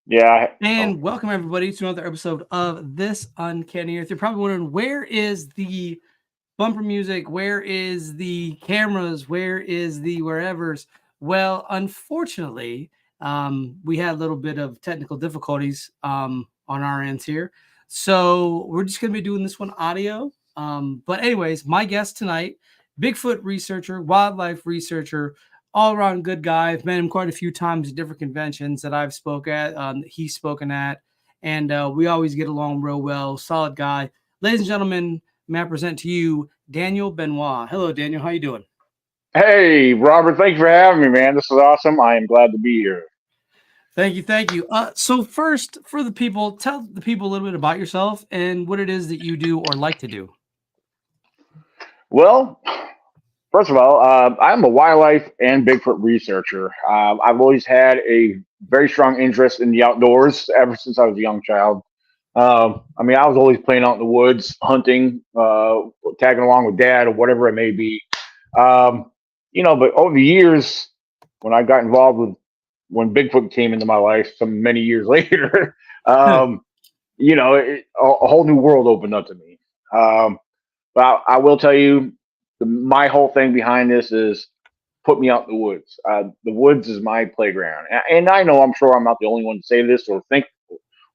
Yeah. And welcome everybody to another episode of This Uncanny Earth. You're probably wondering, where is the bumper music? Where is the cameras? Where is the wherevers? Well, unfortunately, we had a little bit of technical difficulties on our ends here. So we're just going to be doing this one audio. But anyways, my guest tonight, Bigfoot researcher, wildlife researcher, all around good guy. I've met him quite a few times at different conventions that I've spoke at, he's spoken at, and we always get along real well. Solid guy. Ladies and gentlemen, may I present to you Daniel Benoit. Hello, Daniel. How you doing? Hey, Robert. Thanks for having me, man. This is awesome. I am glad to be here. Thank you, thank you. So first, for the people, tell the people a little bit about yourself and what it is that you do or like to do. Well, first of all, I'm a wildlife and Bigfoot researcher. I've always had a very strong interest in the outdoors ever since I was a young child. I was always playing out in the woods, hunting, tagging along with dad or whatever it may be. Um, but over the years, when I got involved with when Bigfoot came into my life, some many years later, um, a whole new world opened up to me. Um, but I will tell you, my whole thing behind this is put me out in the woods. The woods is my playground, and I know I'm sure I'm not the only one to say this or think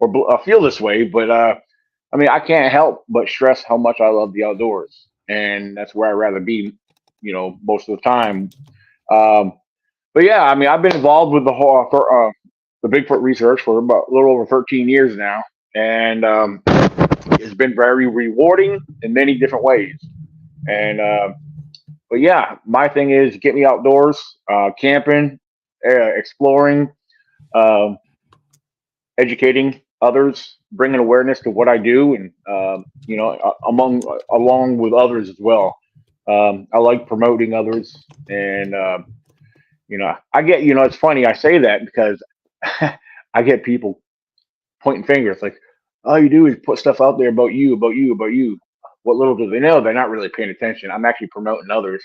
or feel this way, but I can't help but stress how much I love the outdoors, and that's where I'd rather be, most of the time. Um, but yeah, I've been involved with the Bigfoot research for about a little over 13 years now, and it's been very rewarding in many different ways. And but yeah, my thing is get me outdoors, camping, exploring, um, educating others, bringing awareness to what I do, and among along with others as well. I like promoting others, and I get it's funny I say that because I get people pointing fingers like, all you do is put stuff out there about you, about you, about you. What little do they know? They're not really paying attention. I'm actually promoting others.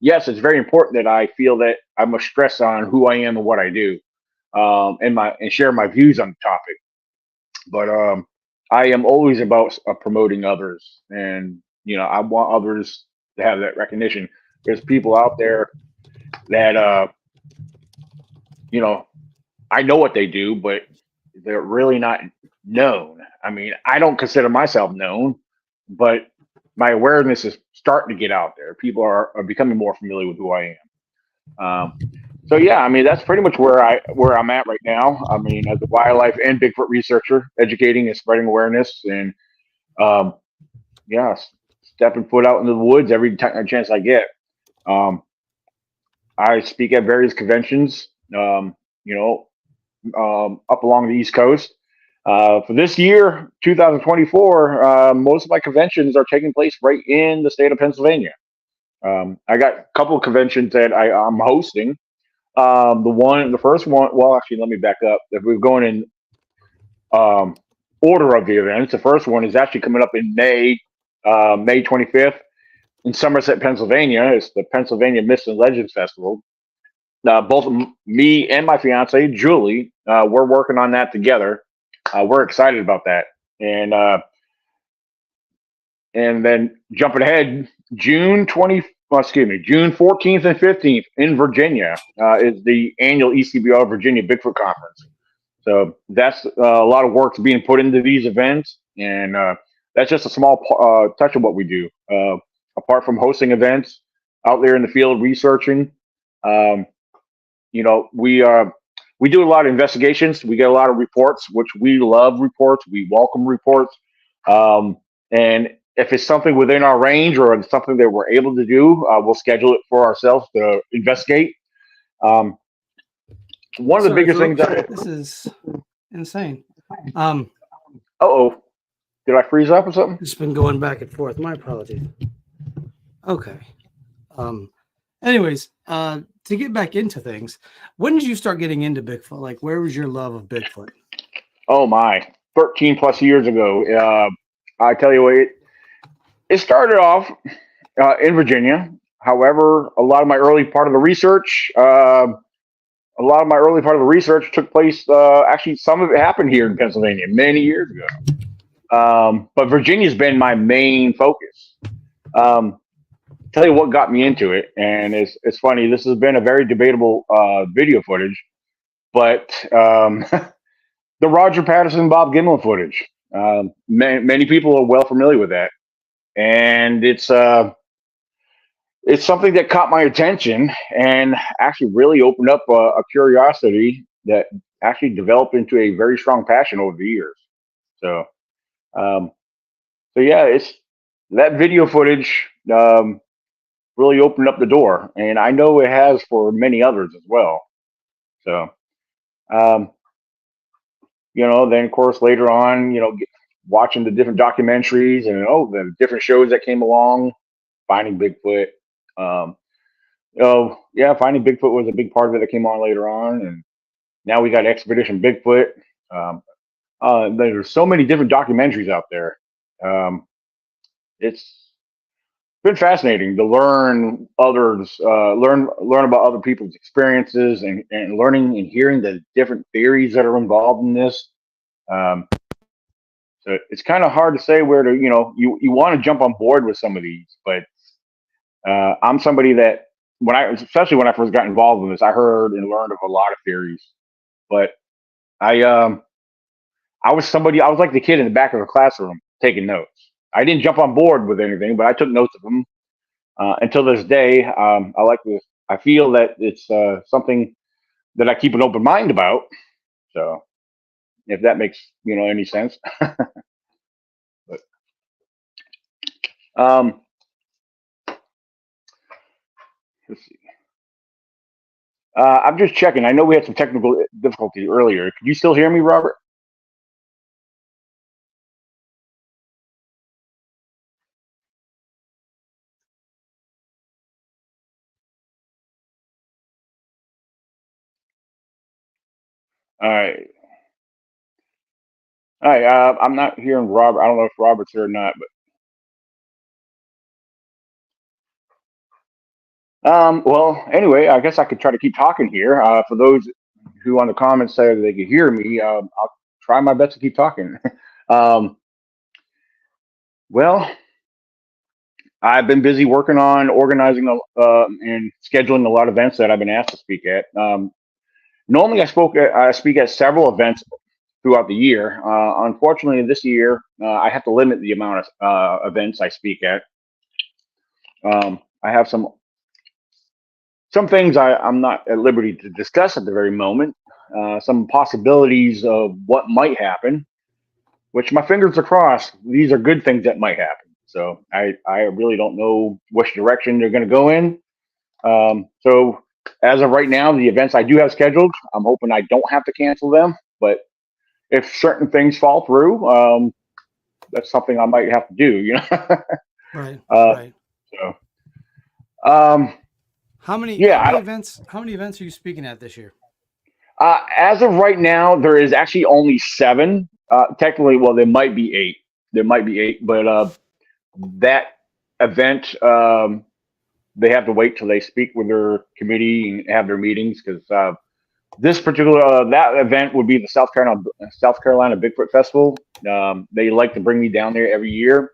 Yes, it's very important that I feel that I must stress on who I am and what I do, and share my views on the topic. But I am always about promoting others, and I want others to have that recognition. There's people out there that you know I know what they do, but they're really not known. I don't consider myself known, but my awareness is starting to get out there. People are becoming more familiar with who I am. So yeah, that's pretty much where I'm at right now. As a wildlife and Bigfoot researcher, educating and spreading awareness, and um, yeah, stepping foot out into the woods every chance I get. Um, I speak at various conventions, you know, up along the East Coast. For this year, 2024, most of my conventions are taking place right in the state of Pennsylvania. I got a couple of conventions that I'm hosting. The first one. Well, actually, let me back up. If we're going in um, order of the events, the first one is actually coming up in May, May 25th in Somerset, Pennsylvania. It's the Pennsylvania Myths and Legends Festival. Both me and my fiance Julie, we're working on that together. We're excited about that, and then jumping ahead, June 14th and 15th in Virginia is the annual ECBR Virginia Bigfoot Conference. So that's a lot of work being put into these events, and that's just a small touch of what we do. Apart from hosting events out there in the field, researching, um, we do a lot of investigations. We get a lot of reports, which we love reports. We welcome reports, and if it's something within our range or it's something that we're able to do, we'll schedule it for ourselves to investigate. Um, One of the Sorry, biggest things folks. that. This is insane. Um, Oh, did I freeze up or something? it's been going back and forth. My apologies. Okay. Um, anyways, to get back into things, when did you start getting into Bigfoot? Like, where was your love of Bigfoot? Oh my, 13 plus years ago. I tell you what, it started off in Virginia. However, a lot of my early part of the research, a lot of my early part of the research took place. Actually, some of it happened here in Pennsylvania many years ago. But Virginia's been my main focus. Um, tell you what got me into it, and it's funny. This has been a very debatable video footage, but the Roger Patterson Bob Gimlin footage. Many people are well familiar with that, and it's something that caught my attention and actually really opened up a curiosity that actually developed into a very strong passion over the years. So, um, so yeah, it's that video footage really opened up the door, and I know it has for many others as well. So, um, then of course later on, watching the different documentaries and the different shows that came along, Finding Bigfoot. Um, yeah, Finding Bigfoot was a big part of it that came on later on, and now we got Expedition Bigfoot. Um, there's so many different documentaries out there. Um, it's been fascinating to learn others, learn about other people's experiences, and learning and hearing the different theories that are involved in this. Um, so it's kind of hard to say where to, you want to jump on board with some of these, but I'm somebody that especially when I first got involved in this, I heard and learned of a lot of theories, but I, um, I was like the kid in the back of the classroom taking notes. I didn't jump on board with anything, but I took notes of them. Until this day, I like this. I feel that it's something that I keep an open mind about. So, if that makes any sense. But um, let's see. I'm just checking. I know we had some technical difficulty earlier. Can you still hear me, Robert? All right. All right. I'm not hearing Robert. I don't know if Robert's here or not, but well, anyway, I guess I could try to keep talking here. For those who on the comments say that they could hear me, I'll try my best to keep talking. um, well, I've been busy working on organizing and scheduling a lot of events that I've been asked to speak at. Normally, I speak at several events throughout the year. Unfortunately, this year I have to limit the amount of events I speak at. I have some things I'm not at liberty to discuss at the very moment. Some possibilities of what might happen, which my fingers are crossed. These are good things that might happen. So I really don't know which direction they're going to go in. So as of right now, the events I do have scheduled, I'm hoping I don't have to cancel them. But if certain things fall through, that's something I might have to do. Right. Uh, Right. so um, How many yeah, I don't, events? How many events are you speaking at this year? as of right now, there is actually only 7. Technically, well, there might be 8. There might be 8, but that event, they have to wait till they speak with their committee and have their meetings because this particular that event would be the South Carolina Bigfoot Festival. They like to bring me down there every year,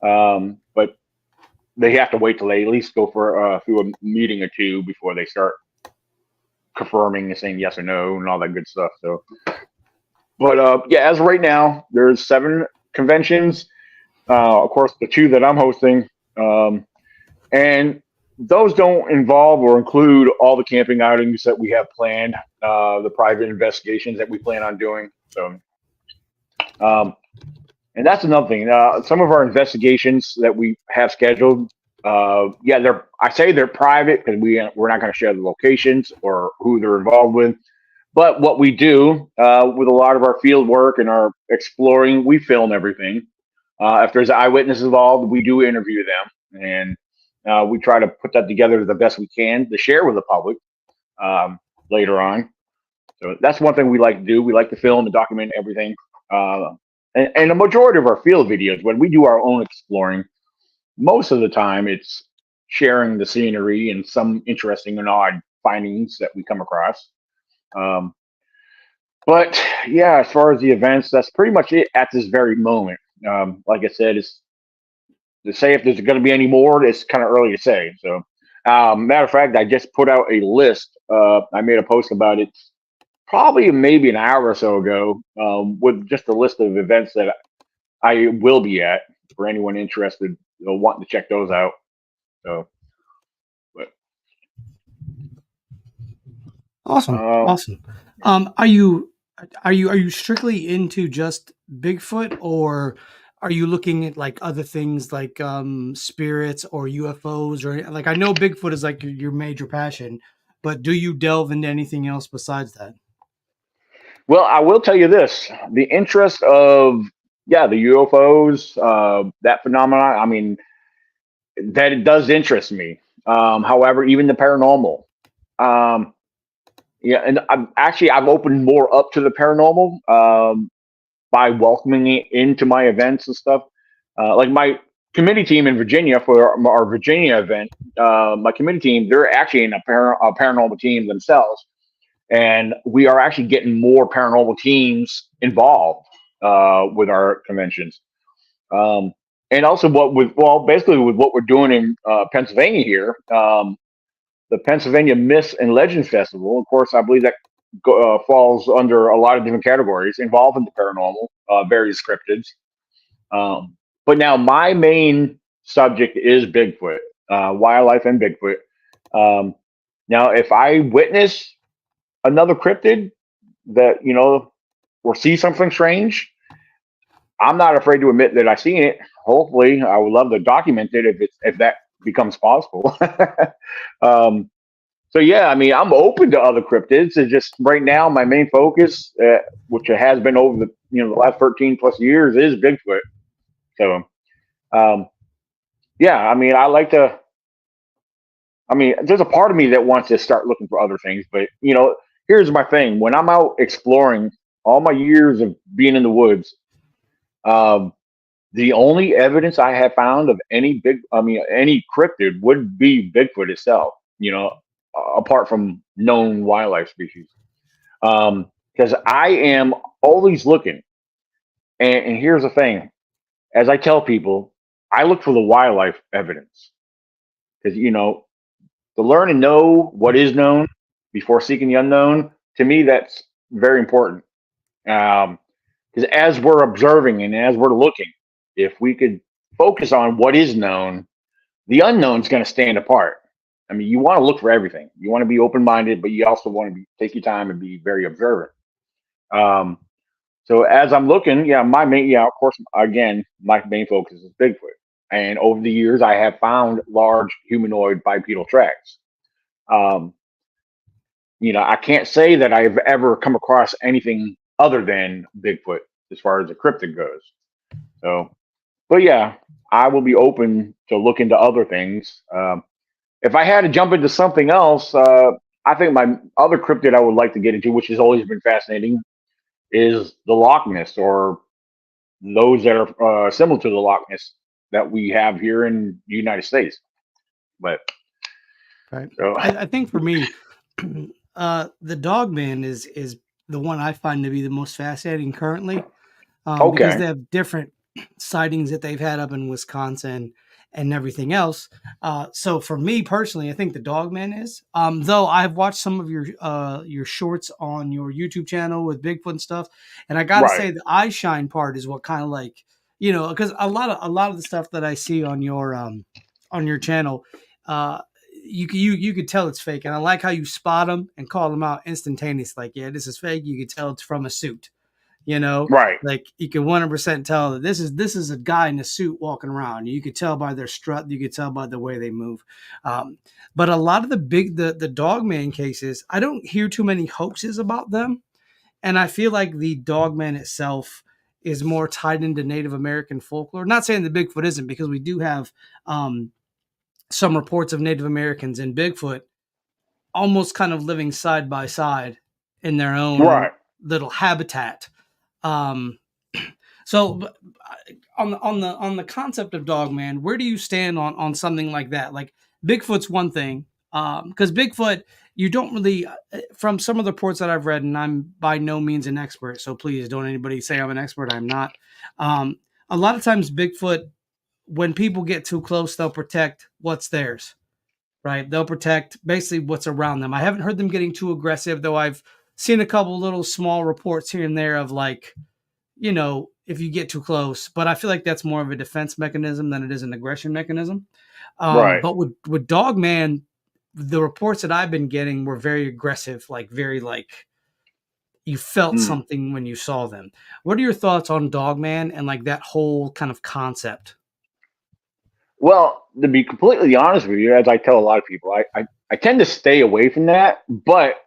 but they have to wait till they at least go through a meeting or two before they start confirming and saying yes or no and all that good stuff. So, but yeah, as of right now, there's 7 conventions. Of course, the 2 that I'm hosting, and those don't involve or include all the camping outings that we have planned, the private investigations that we plan on doing. So, um, and that's another thing. Some of our investigations that we have scheduled, yeah, I say they're private because we're not going to share the locations or who they're involved with. But what we do with a lot of our field work and our exploring, we film everything. If there's eyewitnesses involved, we do interview them, and we try to put that together the best we can to share with the public later on. So that's one thing we like to do. We like to film and document everything. Uh, and the majority of our field videos, when we do our own exploring, most of the time it's sharing the scenery and some interesting and odd findings that we come across. Um, but yeah, as far as the events, that's pretty much it at this very moment. Like I said, it's to say if there's going to be any more. It's kind of early to say. So, matter of fact, I just put out a list. I made a post about it probably maybe an hour or so ago, with just a list of events that I will be at for anyone interested, wanting to check those out. So, but Awesome, uh, awesome. Are you strictly into just Bigfoot, or are you looking at like other things like spirits or UFOs, or like I know Bigfoot is like your major passion, but do you delve into anything else besides that? well, I will tell you this: the interest of yeah, the UFOs, that phenomenon. I mean, that it does interest me. However, even the paranormal. Um, yeah, and I've opened more up to the paranormal, by welcoming it into my events and stuff. Like my committee team in Virginia for our Virginia event, my committee team, they're actually in a paranormal team themselves, and we are actually getting more paranormal teams involved, with our conventions. Um, and also, basically with what we're doing in Pennsylvania here, the Pennsylvania Myths and Legends Festival. Of course, I believe that falls under a lot of different categories involving the paranormal, various cryptids. But now my main subject is Bigfoot, wildlife, and Bigfoot. Um, Now, if I witness another cryptid that or see something strange, I'm not afraid to admit that I've seen it. Hopefully, I would love to document it if that becomes possible. um, so yeah, I mean, I'm open to other cryptids. It's just right now my main focus, which it has been over the last 13 plus years, is Bigfoot. So um, yeah, I mean, I like to. I mean, there's a part of me that wants to start looking for other things, but here's my thing: when I'm out exploring, all my years of being in the woods, um, the only evidence I have found of any cryptid would be Bigfoot itself. Apart from known wildlife species, because I am always looking. And here's the thing: as I tell people, I look for the wildlife evidence because to learn and know what is known before seeking the unknown. To me, that's very important. Because as we're observing and as we're looking, if we could focus on what is known, the unknown is going to stand apart. I mean, you want to look for everything. You want to be open minded, but you also want to take your time and be very observant. Um, so as I'm looking, of course, again, my main focus is Bigfoot. And over the years, I have found large humanoid bipedal tracks. Um, I can't say that I've ever come across anything other than Bigfoot as far as the cryptid goes. So, but yeah, I will be open to look into other things. If I had to jump into something else, I think my other cryptid I would like to get into, which has always been fascinating, is the Loch Ness, or those that are similar to the Loch Ness that we have here in the United States. But Right. so, I think for me, the Dogman is the one I find to be the most fascinating currently, because okay, they have different sightings that they've had up in Wisconsin and everything else. So for me personally, I think the Dogman is. Though I've watched some of your shorts on your YouTube channel with Bigfoot and stuff, and I got to right, say the eye shine part is what kind of like because a lot of the stuff that I see on your channel. Uh, you could tell it's fake, and I like how you spot them and call them out instantaneously. Like, yeah, this is fake. You could tell it's from a suit. You know, right, like you can 100% tell that this is a guy in a suit walking around. You could tell by their strut. You could tell by the way they move. Um, but a lot of the Dogman cases, I don't hear too many hoaxes about them, and I feel like the Dogman itself is more tied into Native American folklore. Not saying the Bigfoot isn't, because we do have um, some reports of Native Americans and Bigfoot almost kind of living side by side in their own right. little habitat. Um, so on the concept of Dogman, where do you stand on something like that? Like Bigfoot's one thing. Because Bigfoot, you don't really, from some of the reports that I've read, and I'm by no means an expert, so please don't anybody say I'm an expert. I'm not. Um, a lot of times, Bigfoot, when people get too close, they'll protect what's theirs, right? They'll protect basically what's around them. I haven't heard them getting too aggressive, though. I've seen a couple little small reports here and there of like, if you get too close, but I feel like that's more of a defense mechanism than it is an aggression mechanism. Right. But with Dogman, the reports that I've been getting were very aggressive, like very like you felt Hmm. something when you saw them. What are your thoughts on Dogman and like that whole kind of concept? Well, to be completely honest with you, as I tell a lot of people, I tend to stay away from that, but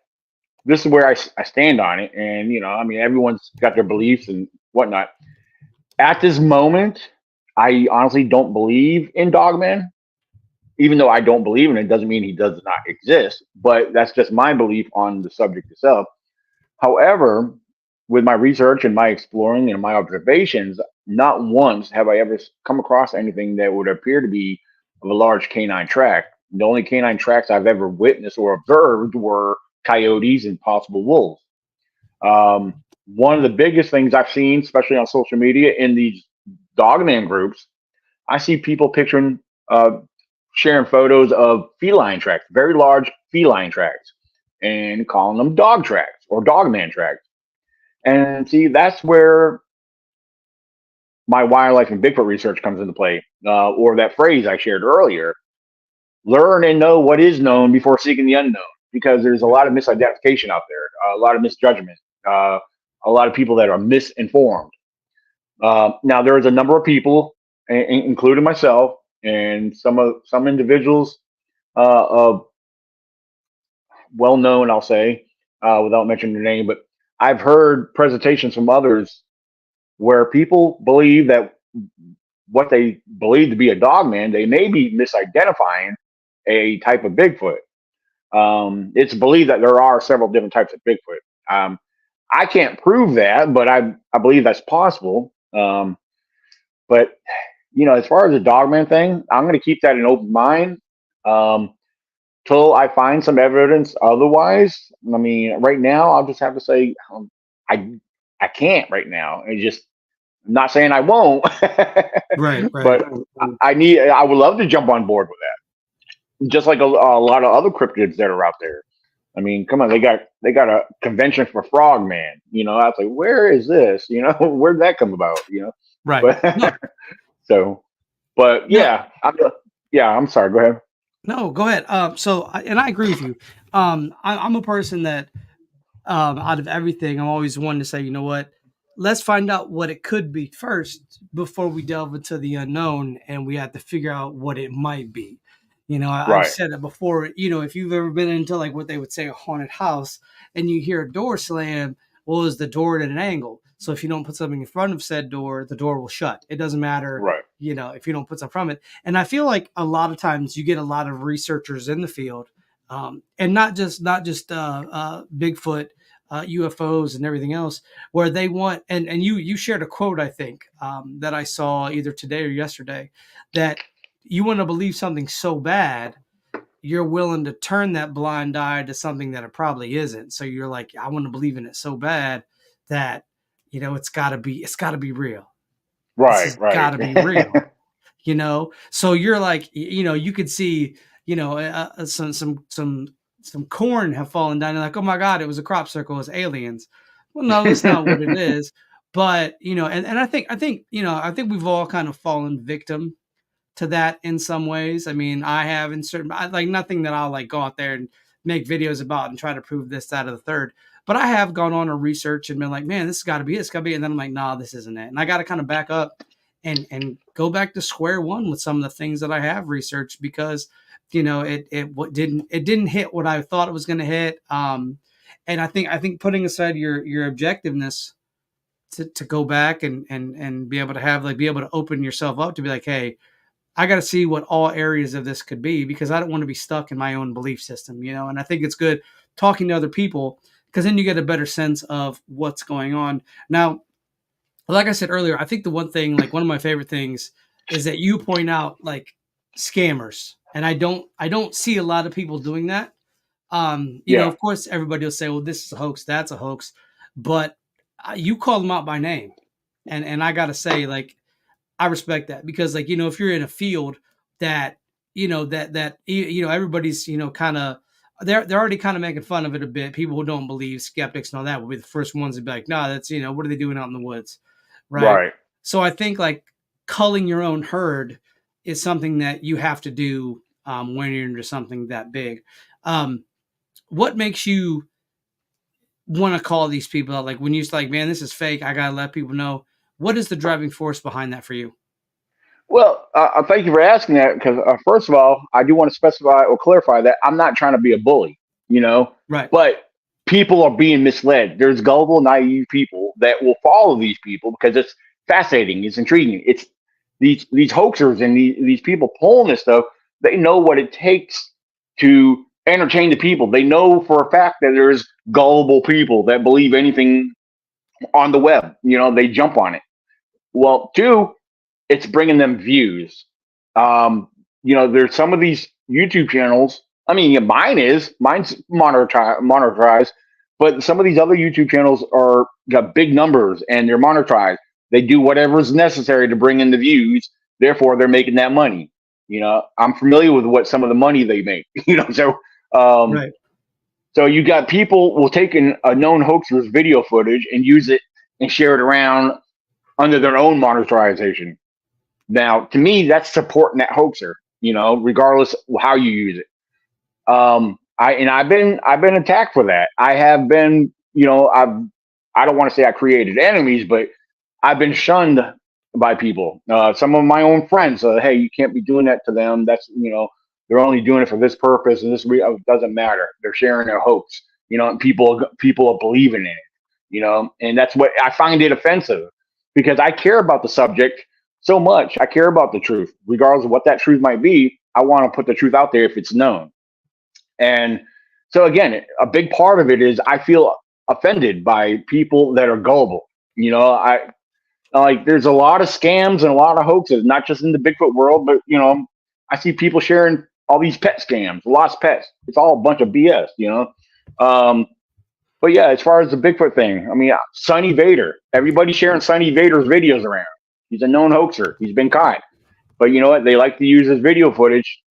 this is where I stand on it. And, I mean, everyone's got their beliefs and whatnot. At this moment, I honestly don't believe in Dogman. Even though I don't believe in it, doesn't mean he does not exist. But that's just my belief on the subject itself. However, with my research and my exploring and my observations, not once have I ever come across anything that would appear to be of a large canine track. The only canine tracks I've ever witnessed or observed were coyotes and possible wolves. One of the biggest things I've seen, especially on social media in these dogman groups, I see people picturing, sharing photos of feline tracks, very large feline tracks, and calling them dog tracks or dogman tracks. And see, that's where my wildlife and Bigfoot research comes into play, or that phrase I shared earlier: learn and know what is known before seeking the unknown. Because there's a lot of misidentification out there, a lot of misjudgment, uh, a lot of people that are misinformed. Now, there is a number of people, including myself, and some individuals, of well known, I'll say, without mentioning their name, but I've heard presentations from others where people believe that what they believe to be a dogman, they may be misidentifying a type of Bigfoot. It's believed that there are several different types of Bigfoot. I can't prove that, but I believe that's possible. But as far as the dogman thing, I'm going to keep that an open mind, um, till I find some evidence otherwise. I mean, right now, I'll just have to say, I I can't right now. And just, I'm not saying I won't, Right, but right. I would love to jump on board with that. Just like a lot of other cryptids that are out there. I mean, come on, they got a convention for frogman. I was like, where is this? Where did that come about? Right. But No, so, but no, yeah, I'm sorry. Go ahead. no, go ahead. And I agree with you. I'm a person that, out of everything, I'm always one to say, you know what? Let's find out what it could be first before we delve into the unknown and we have to figure out what it might be. I've Right, said it before, if you've ever been into like what they would say a haunted house and you hear a door slam, well, is the door at an angle? So if you don't put something in front of said door, the door will shut. It doesn't matter, right, if you don't put something from it. And I feel like a lot of times you get a lot of researchers in the field, and not just Bigfoot, UFOs and everything else, where they want, and you shared a quote, I think, that I saw either today or yesterday, that you want to believe something so bad you're willing to turn that blind eye to something that it probably isn't. So you're like, I want to believe in it so bad that it's got to be real. This right, has got right. to be real. So you're like, you could see, some corn have fallen down. You're like, oh my god, it was a crop circle, it was aliens. Well, no, that's not what it is. But and I think we've all kind of fallen victim to that in some ways. I mean, I have in certain, like, nothing that I'll like go out there and make videos about and try to prove this, that, or the third. But I have gone on a research and been like, man, this has got to be it. It's got to be it. And then I'm like, nah, this isn't it. And I got to kind of back up and go back to square one with some of the things that I have researched, because it didn't hit what I thought it was going to hit. And I think putting aside your objectiveness to go back and be able to have, like, be able to open yourself up to be like, hey, I got to see what all areas of this could be, because I don't want to be stuck in my own belief system, and I think it's good talking to other people, because then you get a better sense of what's going on. Now, like I said earlier, I think the one thing, like one of my favorite things, is that you point out like scammers, and I don't see a lot of people doing that. Yeah. Of course, everybody will say, "Well, this is a hoax, that's a hoax," but you call them out by name, and I gotta say, like, I respect that because, like, if you're in a field that everybody's kind of they're already kind of making fun of it a bit. People who don't believe, skeptics and all that will be the first ones to be like, "No, that's what are they doing out in the woods?" Right. Right. So I think like culling your own herd is something that you have to do when you're into something that big. Um, what makes you want to call these people out? Like when you're like, man, this is fake. I gotta let people know. What is the driving force behind that for you? Well, thank you for asking that because first of all, I do want to specify or clarify that I'm not trying to be a bully, you know, Right. but people are being misled. There's gullible, naive people that will follow these people because it's fascinating, it's intriguing. It's these hoaxers and these people pulling this stuff. They know what it takes to entertain the people. They know for a fact that there's gullible people that believe anything on the web. They jump on it. Well, two, it's bringing them views. There's some of these YouTube channels. I mean, yeah, mine's monetized, but some of these other YouTube channels are got big numbers and they're monetized. They do whatever is necessary to bring in the views. Therefore, they're making that money. I'm familiar with what some of the money they make. Um, Right. so you got people will take a known hoaxer's video footage and use it and share it around under their own monetization. Now, to me, that's supporting that hoaxer, regardless of how you use it. I've been attacked for that. I have been, I don't want to say I created enemies, but I've been shunned by people. Some of my own friends, hey, you can't be doing that to them. That's they're only doing it for this purpose, and it doesn't matter. They're sharing a hoax, and people are believing in it, and that's what I find it offensive because I care about the subject so much. I care about the truth, regardless of what that truth might be. I want to put the truth out there if it's known. And so again, a big part of it is I feel offended by people that are gullible. I like there's a lot of scams and a lot of hoaxes, not just in the Bigfoot world, but I see people sharing all these pet scams, lost pets. It's all a bunch of BS. But yeah, as far as the Bigfoot thing, I mean, Sonny Vader, everybody's sharing Sonny Vader's videos around. He's a known hoaxer. He's been caught. But you know what? They like to use his video footage.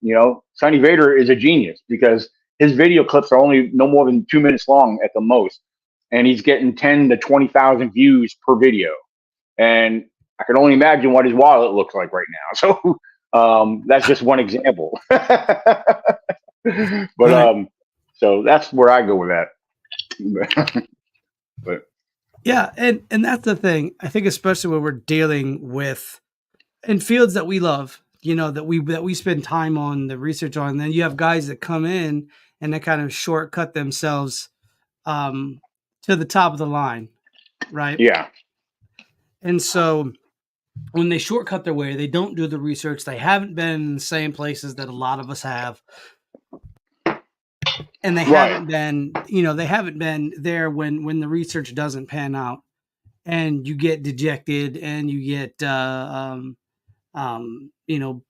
Sonny Vader is a genius because his video clips are only no more than 2 minutes long at the most. And he's getting 10 to 20,000 views per video. And I can only imagine what his wallet looks like right now. So that's just one example. But so that's where I go with that. But Yeah, and that's the thing. I think especially when we're dealing with in fields that we love, that we spend time on, the research on, and then you have guys that come in and they kind of shortcut themselves to the top of the line, right? yeah, And so when they shortcut their way, they don't do the research. They haven't been in the same places that a lot of us have. And they haven't been, they haven't been there when the research doesn't pan out, and you get dejected and you get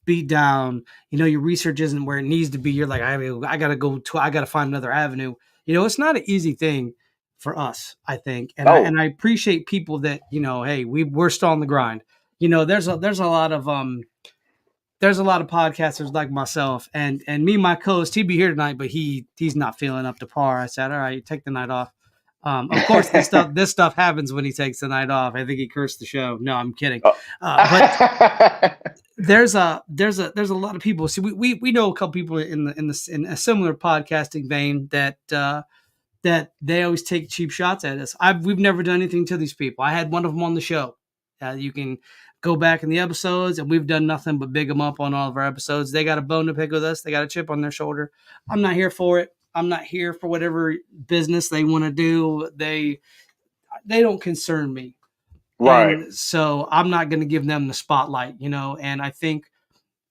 beat down. Your research isn't where it needs to be. You're like, I gotta find another avenue. It's not an easy thing for us, I think, and I appreciate people that hey, we're still on the grind. There's a lot of podcasters like myself and me, my co-host. He'd be here tonight, but he's not feeling up to par. I said, all right, take the night off. Of course, this stuff happens when he takes the night off. I think he cursed the show. No, I'm kidding. But there's a lot of people. See, we know a couple people in a similar podcasting vein that they always take cheap shots at us. We've never done anything to these people. I had one of them on the show. You can go back in the episodes, and we've done nothing but big them up on all of our episodes. They got a bone to pick with us. They got a chip on their shoulder. I'm not here for it. I'm not here for whatever business they want to do. They don't concern me. right. And so I'm not going to give them the spotlight, and I think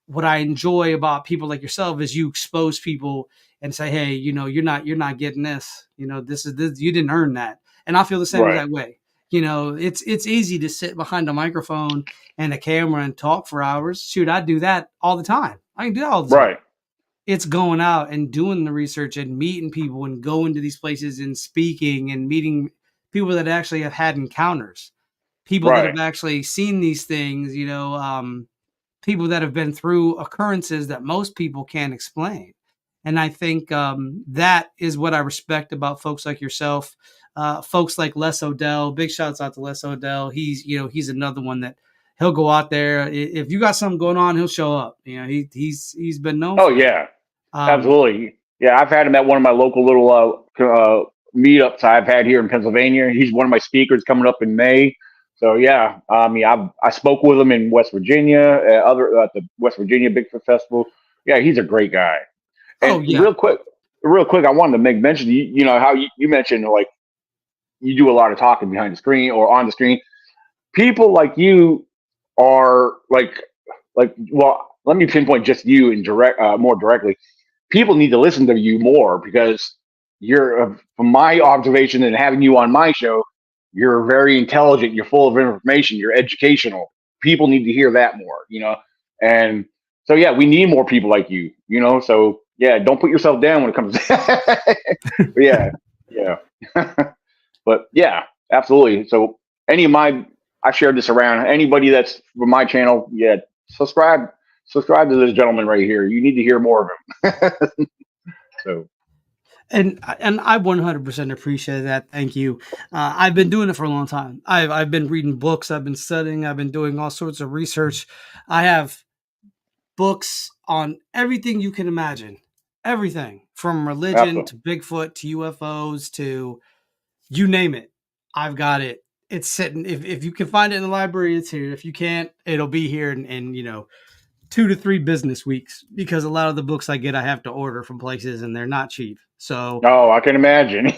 what I enjoy about people like yourself is you expose people and say, hey, you're not getting this, this you didn't earn that. And I feel the same that way. It's easy to sit behind a microphone and a camera and talk for hours. Shoot, I do that all the time. I can do that all the time. Right. It's going out and doing the research and meeting people and going to these places and speaking and meeting people that actually have had encounters, people that Right. have actually seen these things, people that have been through occurrences that most people can't explain. And I think that is what I respect about folks like yourself, folks like Les Odell. Big shouts out to Les Odell. He's another one that he'll go out there. If you got something going on, he'll show up. He's been known Oh for that. yeah, Um, absolutely. Yeah, I've had him at one of my local little meetups I've had here in Pennsylvania. He's one of my speakers coming up in May. So yeah, I mean, I spoke with him in West Virginia, other at the West Virginia Bigfoot Festival. Yeah, he's a great guy. oh And yeah. real quick, I wanted to make mention. You know how you mentioned like you do a lot of talking behind the screen or on the screen. People like you are like well. Let me pinpoint just you in more directly. People need to listen to you more because from my observation and having you on my show, you're very intelligent. You're full of information. You're educational. People need to hear that more, And so, yeah, we need more people like you. So, yeah, don't put yourself down when it comes to yeah, yeah. But, yeah, absolutely. So, I shared this around. Anybody that's from my channel, yeah, subscribe. Subscribe to this gentleman right here. You need to hear more of him. So, And I 100% appreciate that. Thank you. I've been doing it for a long time. I've been reading books. I've been studying. I've been doing all sorts of research. I have books on everything you can imagine. Everything from religion absolutely. to Bigfoot to UFOs to you name it. I've got it. It's sitting. If you can find it in the library, it's here. If you can't, it'll be here in 2 to 3 business weeks, because a lot of the books I get, I have to order from places and they're not cheap. So, Oh, I can imagine.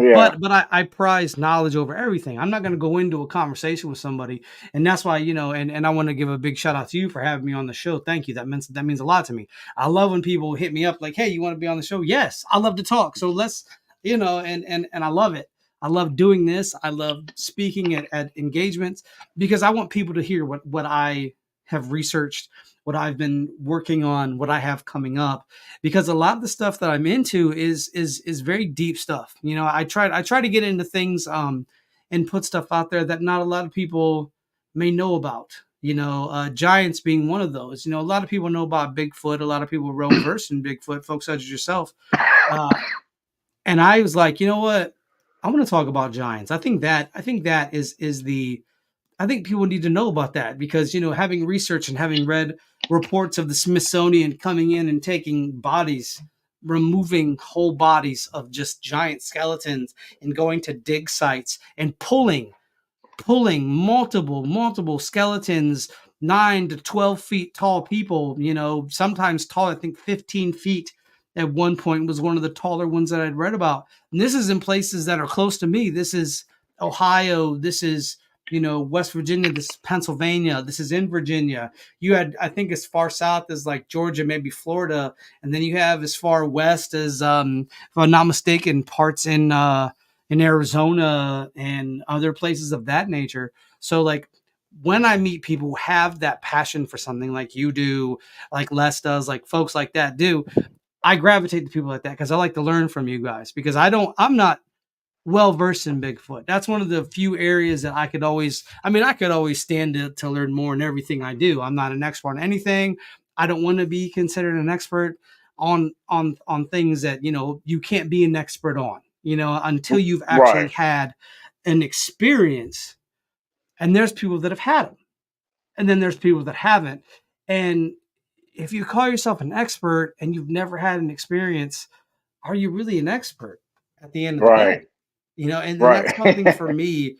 Yeah, but I prize knowledge over everything. I'm not going to go into a conversation with somebody, and that's why and I want to give a big shout out to you for having me on the show. Thank you. That means a lot to me. I love when people hit me up like, "Hey, you want to be on the show?" Yes, I love to talk. So let's and I love it. I love doing this. I love speaking at engagements because I want people to hear what I have researched, what I've been working on, what I have coming up, because a lot of the stuff that I'm into is very deep stuff. I try to get into things and put stuff out there that not a lot of people may know about. Giants being one of those. A lot of people know about Bigfoot. A lot of people are well versed in Bigfoot, folks such as yourself. Uh, and I was like, you know what? I want to talk about giants. I think that is the I think people need to know about that because, having research and having read reports of the Smithsonian coming in and taking bodies, removing whole bodies of just giant skeletons and going to dig sites and pulling multiple skeletons, 9 to 12 feet tall people, sometimes tall. I think 15 feet at one point was one of the taller ones that I'd read about. And this is in places that are close to me. This is Ohio. This is, West Virginia. This is Pennsylvania. This is in Virginia. You had, I think, as far south as like Georgia, maybe Florida. And then you have as far west as, if I'm not mistaken, parts in Arizona and other places of that nature. So, like, when I meet people who have that passion for something like you do, like Les does, like folks like that do, I gravitate to people like that because I like to learn from you guys because I'm not well versed in Bigfoot. That's one of the few areas that I could always stand to learn more in everything I do. I'm not an expert on anything. I don't want to be considered an expert on things that, you can't be an expert on, until you've actually right, had an experience. And there's people that have had them. And then there's people that haven't. And if you call yourself an expert and you've never had an experience, are you really an expert at the end of the right, day? And that's something right. for me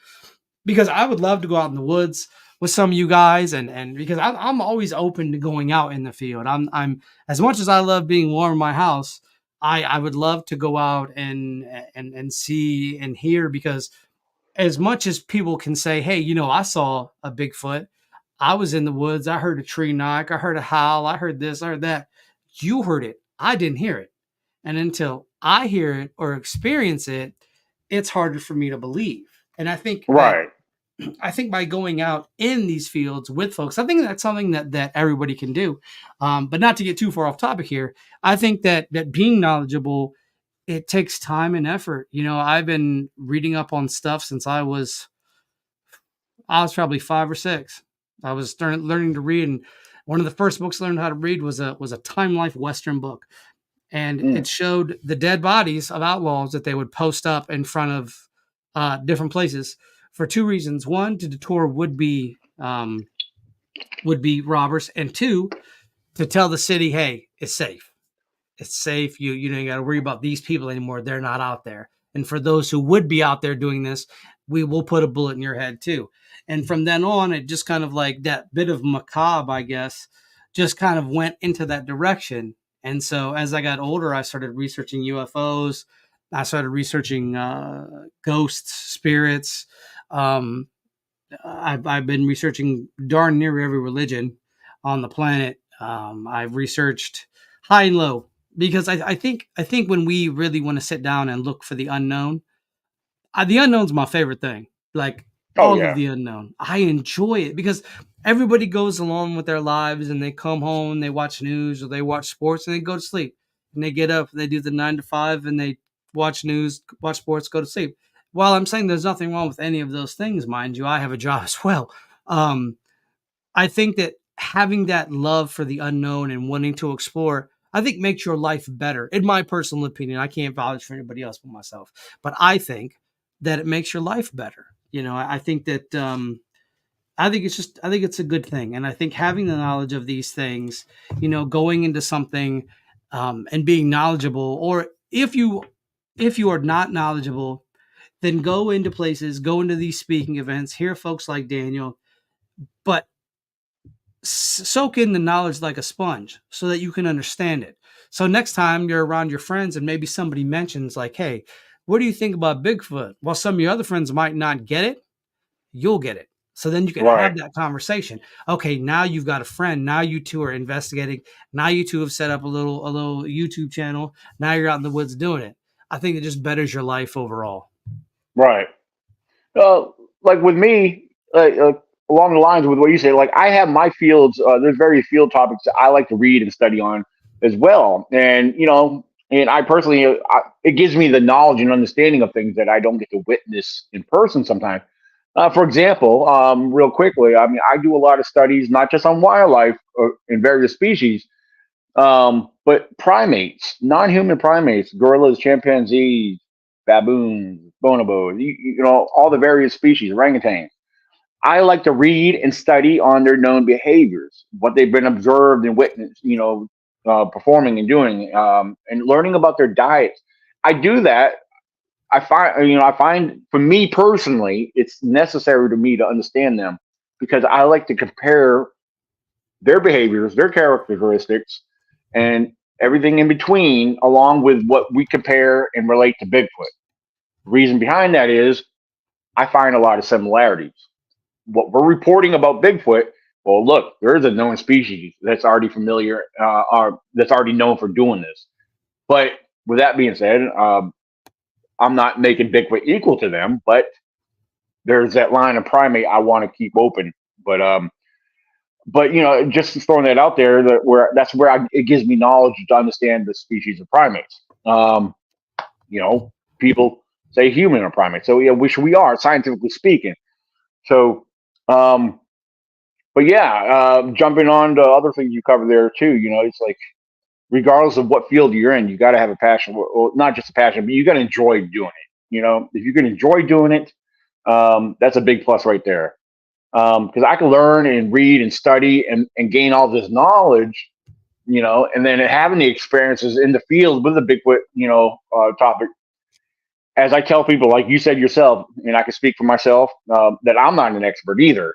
because I would love to go out in the woods with some of you guys and because I'm always open to going out in the field. I'm as much as I love being warm in my house, I would love to go out and see and hear because as much as people can say, hey, I saw a Bigfoot, I was in the woods, I heard a tree knock, I heard a howl, I heard this, I heard that. You heard it. I didn't hear it. And until I hear it or experience it, it's harder for me to believe. And I think that Right. I think by going out in these fields with folks, I think that's something that everybody can do. But not to get too far off topic here, I think that being knowledgeable, it takes time and effort. I've been reading up on stuff since I was probably 5 or 6. I was learning to read, and one of the first books I learned how to read was a Time Life Western book, and Mm. it showed the dead bodies of outlaws that they would post up in front of different places for two reasons: one, to deter would be robbers, and two, to tell the city, hey, it's safe. It's safe. You don't got to worry about these people anymore. They're not out there. And for those who would be out there doing this, we will put a bullet in your head too. And from then on, it just kind of like that bit of macabre, I guess, just kind of went into that direction. And so as I got older, I started researching UFOs. I started researching ghosts, spirits. Um, I've been researching darn near every religion on the planet. I've researched high and low because I think when we really want to sit down and look for the unknown's my favorite thing. Like Oh all of yeah. the unknown, I enjoy it because everybody goes along with their lives and they come home, they watch news or they watch sports and they go to sleep and they get up, they do the 9 to 5 and they watch news, watch sports, go to sleep. While I'm saying there's nothing wrong with any of those things, mind you, I have a job as well. Um, I think that having that love for the unknown and wanting to explore, I think makes your life better. In my personal opinion, I can't vouch for anybody else but myself, but I think that it makes your life better. I think that I think it's a good thing, and I think having the knowledge of these things, going into something and being knowledgeable, or if you are not knowledgeable, then go into places, go into these speaking events, hear folks like Daniel, but soak in the knowledge like a sponge so that you can understand it. So next time you're around your friends and maybe somebody mentions like, "Hey, what do you think about Bigfoot?" Well, some of your other friends might not get it, you'll get it. So then you can Right. have that conversation. Okay, now you've got a friend. Now you two are investigating. Now you two have set up a little YouTube channel. Now you're out in the woods doing it. I think it just betters your life overall. Right. Like with me, along the lines with what you say, like I have my fields. There's various field topics that I like to read and study on as well, and and I personally, it gives me the knowledge and understanding of things that I don't get to witness in person sometimes. For example, real quickly, I mean, I do a lot of studies not just on wildlife or in various species, but primates, non-human primates, gorillas, chimpanzees, baboons, bonobos, all the various species, orangutans. I like to read and study on their known behaviors, what they've been observed and witnessed, performing and doing, and learning about their diets. I do that. I find for me personally, it's necessary to me to understand them because I like to compare their behaviors, their characteristics, and everything in between, along with what we compare and relate to Bigfoot. The reason behind that is I find a lot of similarities. What we're reporting about Bigfoot, well, look, there is a known species that's already familiar, or that's already known for doing this. But with that being said, I'm not making Bigfoot equal to them, but there's that line of primate I want to keep open. But just throwing that out there, that's where it gives me knowledge to understand the species of primates. You know, people say human are primates, so yeah, which we are scientifically speaking. So, um, but yeah, jumping on to other things you cover there too. It's like regardless of what field you're in, you got to have a passion, or not just a passion, but you got to enjoy doing it. If you can enjoy doing it, that's a big plus right there. Because I can learn and read and study and gain all this knowledge, and then having the experiences in the field with the Bigfoot, topic. As I tell people, like you said yourself, and I can speak for myself, that I'm not an expert either.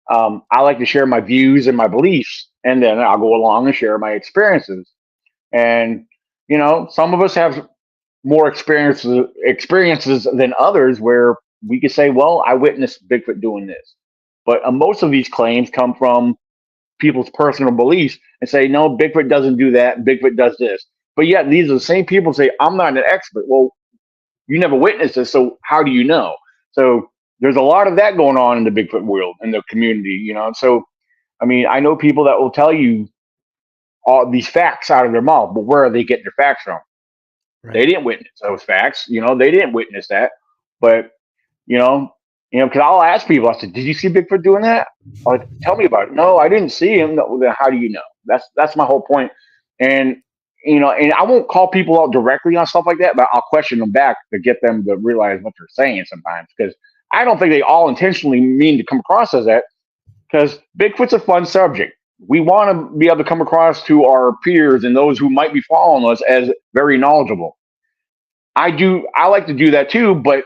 I like to share my views and my beliefs, and then I'll go along and share my experiences. And some of us have more experiences than others where we could say, well, I witnessed Bigfoot doing this. But most of these claims come from people's personal beliefs and say, no, Bigfoot doesn't do that. Bigfoot does this. But yet these are the same people say, I'm not an expert. Well, you never witnessed this, so how do you know? So there's a lot of that going on in the Bigfoot world, in the community, So, I mean, I know people that will tell you all these facts out of their mouth, but where are they getting their facts from? They Right. didn't witness those facts, they didn't witness that. But, you know, because I'll ask people, I said, did you see Bigfoot doing that? Like, tell me about it. No, I didn't see him. No, then how do you know? That's my whole point. And, and I won't call people out directly on stuff like that, but I'll question them back to get them to realize what they're saying sometimes. Because I don't think they all intentionally mean to come across as that, because Bigfoot's a fun subject. We want to be able to come across to our peers and those who might be following us as very knowledgeable. I like to do that too, but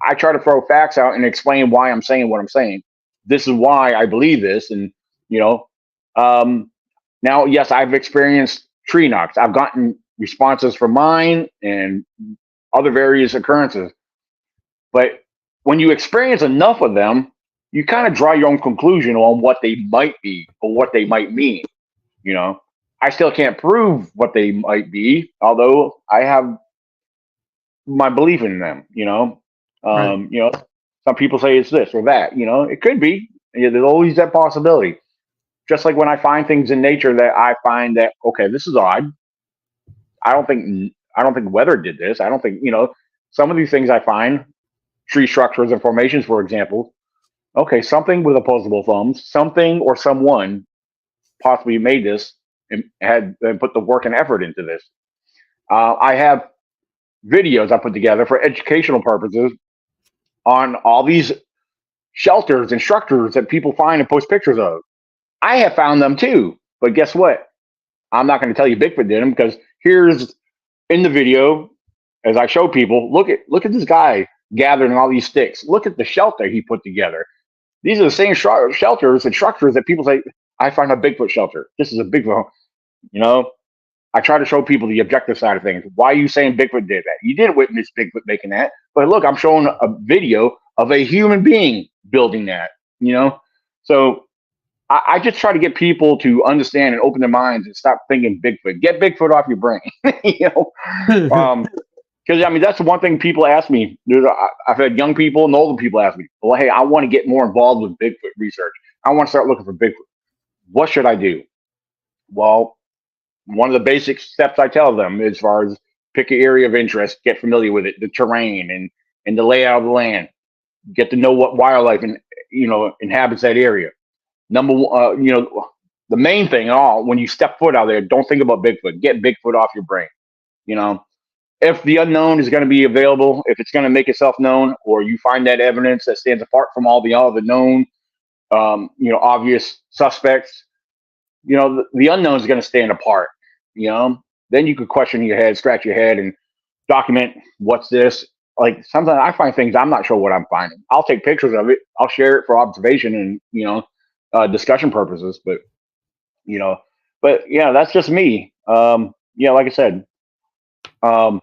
I try to throw facts out and explain why I'm saying what I'm saying. This is why I believe this. And, you know, um, now, yes, I've experienced tree knocks. I've gotten responses from mine and other various occurrences. But when you experience enough of them, you kind of draw your own conclusion on what they might be or what they might mean. You know, I still can't prove what they might be, although I have my belief in them. Right. Some people say it's this or that. It could be. Yeah, there's always that possibility. Just like when I find things in nature that I find that, okay, this is odd. I don't think weather did this. I don't think some of these things I find, tree structures and formations, for example. Okay, something with opposable thumbs, something or someone possibly made this and put the work and effort into this. I have videos I put together for educational purposes on all these shelters and structures that people find and post pictures of. I have found them too, but guess what? I'm not going to tell you Bigfoot did them, because here's in the video, as I show people, look at this guy gathering all these sticks. Look at the shelter he put together. These are the same shelters and structures that people say, I find a Bigfoot shelter. This is a Bigfoot. You know, I try to show people the objective side of things. Why are you saying Bigfoot did that? You didn't witness Bigfoot making that. But look, I'm showing a video of a human being building that, So I just try to get people to understand and open their minds and stop thinking Bigfoot. Get Bigfoot off your brain, Because that's the one thing people ask me. I've had young people and older people ask me, "Well, hey, I want to get more involved with Bigfoot research. I want to start looking for Bigfoot. What should I do?" Well, one of the basic steps I tell them, as far as pick an area of interest, get familiar with it, the terrain and the layout of the land, get to know what wildlife inhabits that area. Number one, the main thing all when you step foot out there, don't think about Bigfoot. Get Bigfoot off your brain. If the unknown is going to be available, if it's going to make itself known, or you find that evidence that stands apart from all the other known, obvious suspects, the unknown is going to stand apart. Then you could question your head, scratch your head, and document what's this. Like sometimes I find things I'm not sure what I'm finding. I'll take pictures of it. I'll share it for observation and discussion purposes. But that's just me. Like I said, I've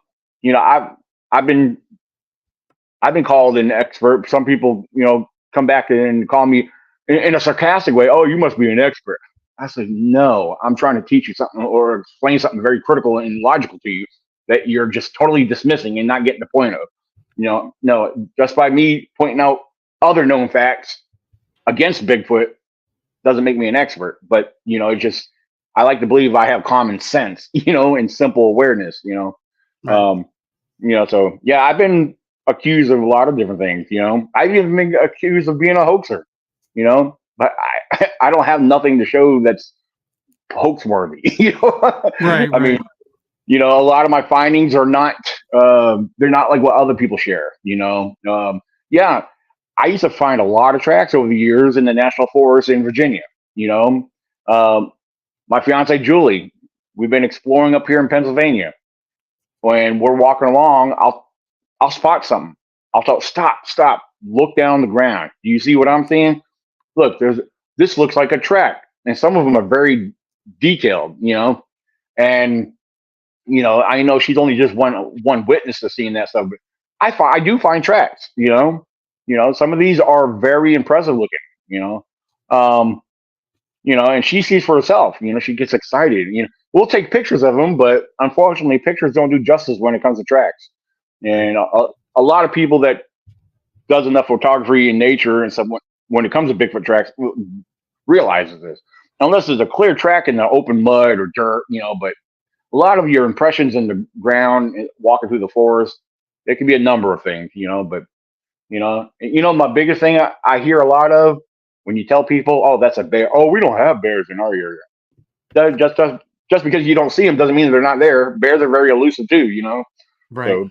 been called an expert. Some people come back and call me in a sarcastic way. Oh, you must be an expert. I said, no, I'm trying to teach you something or explain something very critical and logical to you that you're just totally dismissing and not getting the point of. No, just by me pointing out other known facts against Bigfoot doesn't make me an expert. But I like to believe I have common sense, and simple awareness, Right. So yeah, I've been accused of a lot of different things, I've even been accused of being a hoaxer, but I don't have nothing to show that's hoax worthy. Right. I mean, a lot of my findings are not, they're not like what other people share, yeah, I used to find a lot of tracks over the years in the national forest in Virginia, my fiance, Julie, we've been exploring up here in Pennsylvania. When we're walking along, I'll spot something. I'll tell, stop, look down the ground. Do you see what I'm seeing? Look, this looks like a track, and some of them are very detailed, and I know she's only just one witness to seeing that stuff, but I do find tracks, some of these are very impressive looking, and she sees for herself, she gets excited, we'll take pictures of them, but unfortunately pictures don't do justice when it comes to tracks. And a lot of people that does enough photography in nature and someone when it comes to Bigfoot tracks realizes this. Unless there's a clear track in the open mud or dirt, but a lot of your impressions in the ground walking through the forest, it can be a number of things, but my biggest thing I hear a lot of when you tell people, oh, that's a bear. Oh, we don't have bears in our area. That just because you don't see them doesn't mean they're not there. Bears are very elusive too, Right. So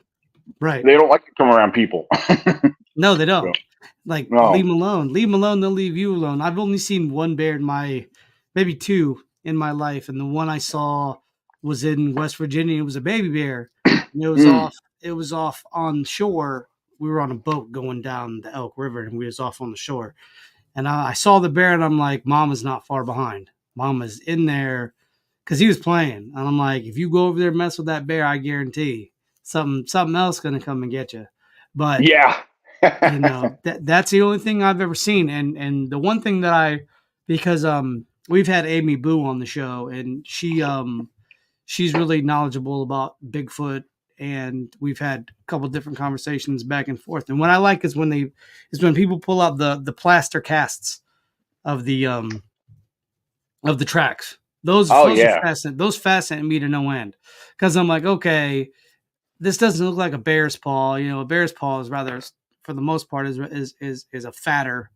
Right. they don't like to come around people. No, they don't. So, Like, no. leave them alone. Leave them alone. They'll leave you alone. I've only seen one bear maybe two in my life, and the one I saw was in West Virginia. It was a baby bear. And it was off. It was off on shore. We were on a boat going down the Elk River, and we was off on the shore. And I saw the bear, and I'm like, Mama's not far behind. Mama's in there, because he was playing. And I'm like, if you go over there and mess with that bear, I guarantee something else gonna come and get you. But Yeah. that's the only thing I've ever seen. And the one thing that because we've had Amy Boo on the show, and she's really knowledgeable about Bigfoot, and we've had a couple different conversations back and forth. And what I like is when people pull out the plaster casts of the tracks. Those fascinate me to no end, because I'm like, okay, this doesn't look like a bear's paw. A bear's paw is rather, for the most part, is a fatter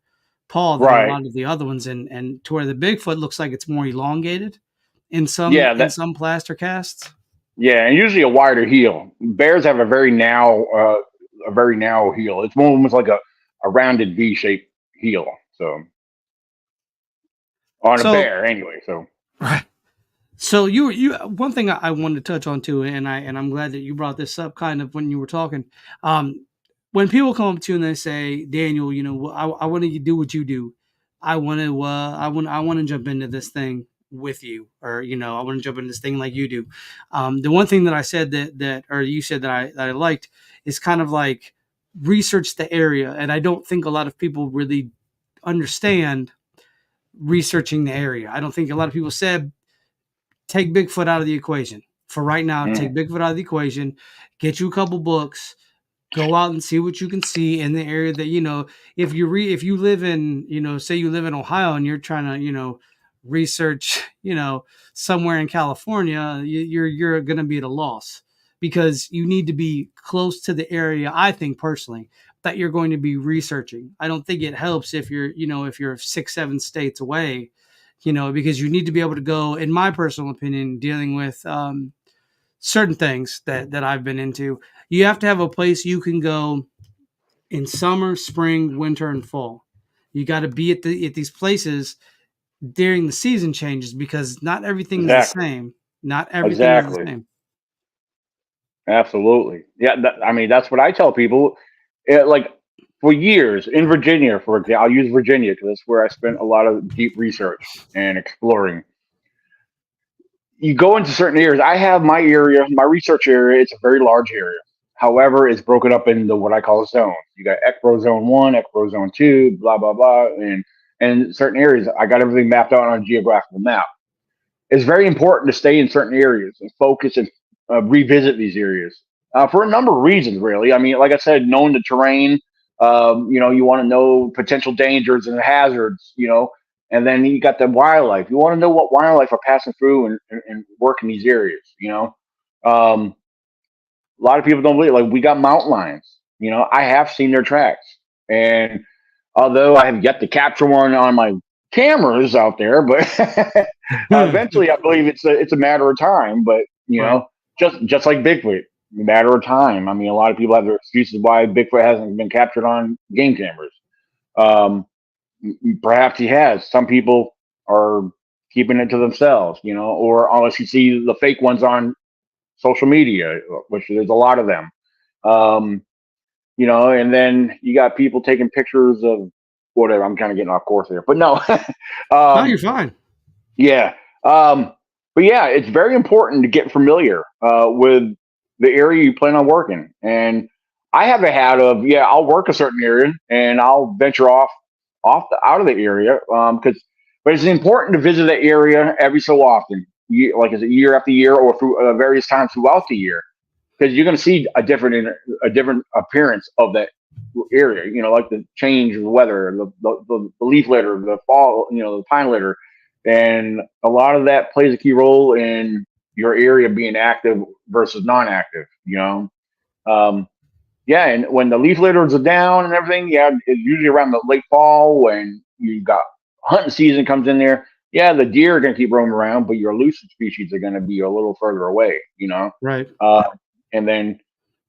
paw than a lot of the other ones, and to where the Bigfoot looks like it's more elongated in some plaster casts. Yeah, and usually a wider heel. Bears have a very narrow heel. It's almost like a rounded V-shaped heel. So on a bear, anyway. So right. So you one thing I wanted to touch on too, and I'm glad that you brought this up kind of when you were talking. When people come up to you and they say, Daniel, I want to do what you do. I want to jump into this thing with you, or I want to jump into this thing like you do. The one thing that I said or you said that I liked is kind of like research the area, and I don't think a lot of people really understand researching the area. I don't think a lot of people said, take Bigfoot out of the equation for right now. Take Bigfoot out of the equation, get you a couple books, go out and see what you can see in the area that, if you live in, say you live in Ohio and you're trying to, research, somewhere in California, you're going to be at a loss, because you need to be close to the area. I think personally that you're going to be researching. I don't think it helps if you're 6-7 states away, because you need to be able to go, in my personal opinion, dealing with certain things that I've been into. You have to have a place you can go in summer, spring, winter, and fall. You got to be at these places during the season changes, because not everything is the same. Not everything is the same. Absolutely. Yeah. That's what I tell people. Like for years in Virginia, for example, I'll use Virginia because that's where I spent a lot of deep research and exploring. You go into certain areas. I have my area, my research area. It's a very large area. However, it's broken up into what I call zones. You got Ecro Zone 1, Ecro Zone 2, blah, blah, blah. And certain areas, I got everything mapped out on a geographical map. It's very important to stay in certain areas and focus and revisit these areas for a number of reasons, really. Like I said, knowing the terrain, you want to know potential dangers and hazards, and then you got the wildlife. You want to know what wildlife are passing through and work in these areas, a lot of people don't believe. Like we got mountain lions. I have seen their tracks, and although I have yet to capture one on my cameras out there, but eventually, I believe it's a matter of time. But just like Bigfoot, a matter of time. A lot of people have their excuses why Bigfoot hasn't been captured on game cameras. Perhaps he has. Some people are keeping it to themselves, or unless you see the fake ones on social media, which there's a lot of them. And then you got people taking pictures of whatever. I'm kind of getting off course here, but no. No, you're fine. Yeah. But yeah, it's very important to get familiar with the area you plan on working. And I have a habit of, I'll work a certain area and I'll venture out of the area. But it's important to visit that area every so often. Like is it year after year or through various times throughout the year, because you're going to see a different appearance of that area. Like the change of the weather, the leaf litter, the fall, the pine litter, and a lot of that plays a key role in your area being active versus non-active. Um, yeah, and when the leaf litters are down and everything, yeah, it's usually around the late fall when you got hunting season comes in there. Yeah, the deer are going to keep roaming around, but your elusive species are going to be a little further away. Right. Uh, and then,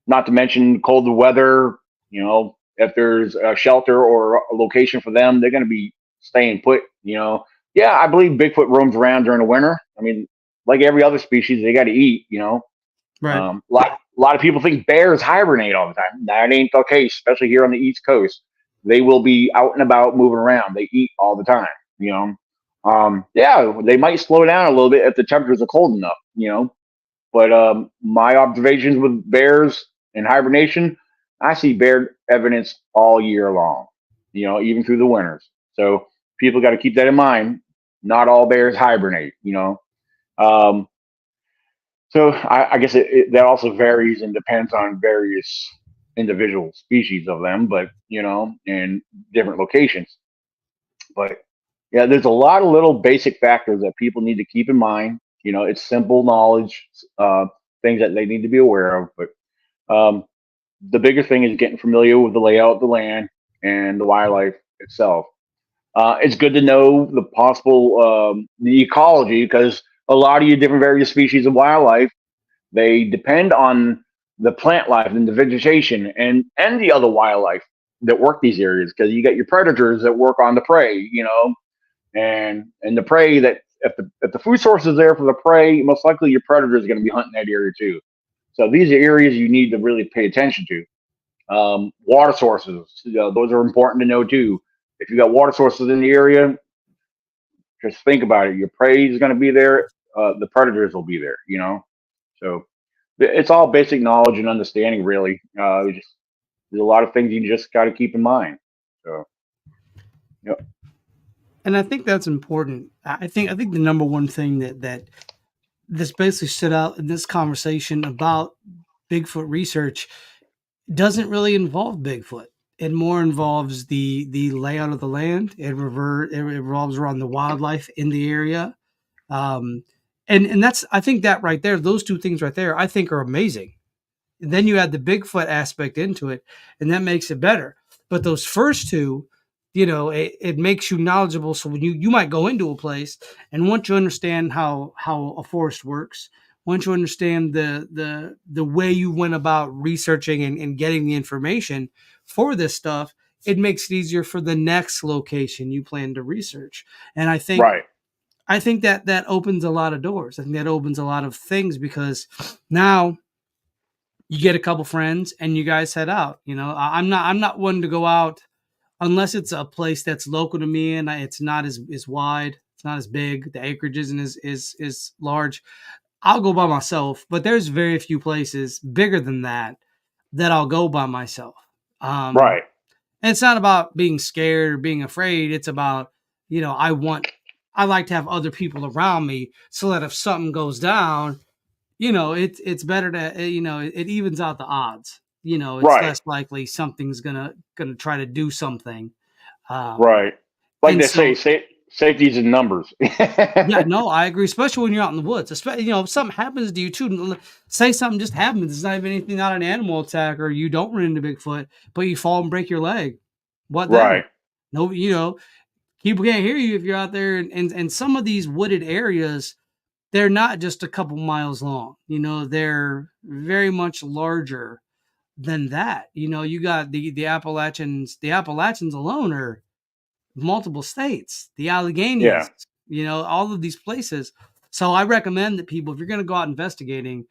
not to mention colder weather. If there's a shelter or a location for them, they're going to be staying put. Yeah, I believe Bigfoot roams around during the winter. I mean, like every other species, they got to eat. Right. A lot of people think bears hibernate all the time. That ain't the case, especially here on the East Coast. They will be out and about, moving around. They eat all the time. Yeah, they might slow down a little bit if the temperatures are cold enough. But my observations with bears in hibernation, I see bear evidence all year long. Even through the winters. So people got to keep that in mind. Not all bears hibernate. Um, so I guess that also varies and depends on various individual species of them, but in different locations. But yeah, there's a lot of little basic factors that people need to keep in mind. It's simple knowledge, things that they need to be aware of. But the bigger thing is getting familiar with the layout of the land and the wildlife itself. It's good to know the possible the ecology, because a lot of your different various species of wildlife, they depend on the plant life and the vegetation and the other wildlife that work these areas, because you got your predators that work on the prey, and the prey that if the food source is there for the prey, most likely your predator is going to be hunting that area too. So these are areas you need to really pay attention to. Water sources, those are important to know too. If you got water sources in the area, just think about it. Your prey is going to be there. The predators will be there. So it's all basic knowledge and understanding, really. There's a lot of things you just got to keep in mind. So, yep. And I think that's important. I think the number one thing that this basically stood out in this conversation about Bigfoot research doesn't really involve Bigfoot. It more involves the layout of the land. It revolves around the wildlife in the area. Um, and that's, I think that right there, those two things right there, I think are amazing. And then you add the Bigfoot aspect into it, and that makes it better. But those first two, it makes you knowledgeable. So when you might go into a place, and once you understand how a forest works, once you understand the way you went about researching and getting the information for this stuff, it makes it easier for the next location you plan to research. And Right. I think that opens a lot of doors. I think that opens a lot of things, because now you get a couple friends and you guys head out. I'm not one to go out unless it's a place that's local to me, and it's not as wide, it's not as big, the acreage isn't as large. I'll go by myself, but there's very few places bigger than that I'll go by myself. Um, Right. and it's not about being scared or being afraid. It's about, I like to have other people around me so that if something goes down, it's better to, it evens out the odds. It's Right. less likely something's gonna try to do something. Um, Right. Like and they say, so, safety's in numbers. yeah, no, I agree. Especially when you're out in the woods. Especially, if something happens to you too. Say something just happens. It's not even anything, not an animal attack, or you don't run into Bigfoot, but you fall and break your leg. What then? Right. No, people can't hear you if you're out there. And some of these wooded areas, they're not just a couple miles long. They're very much larger than that. You got the Appalachians. The Appalachians alone are multiple states, the Yeah. Alleghenies, all of these places. So I recommend that people, if you're going to go out investigating,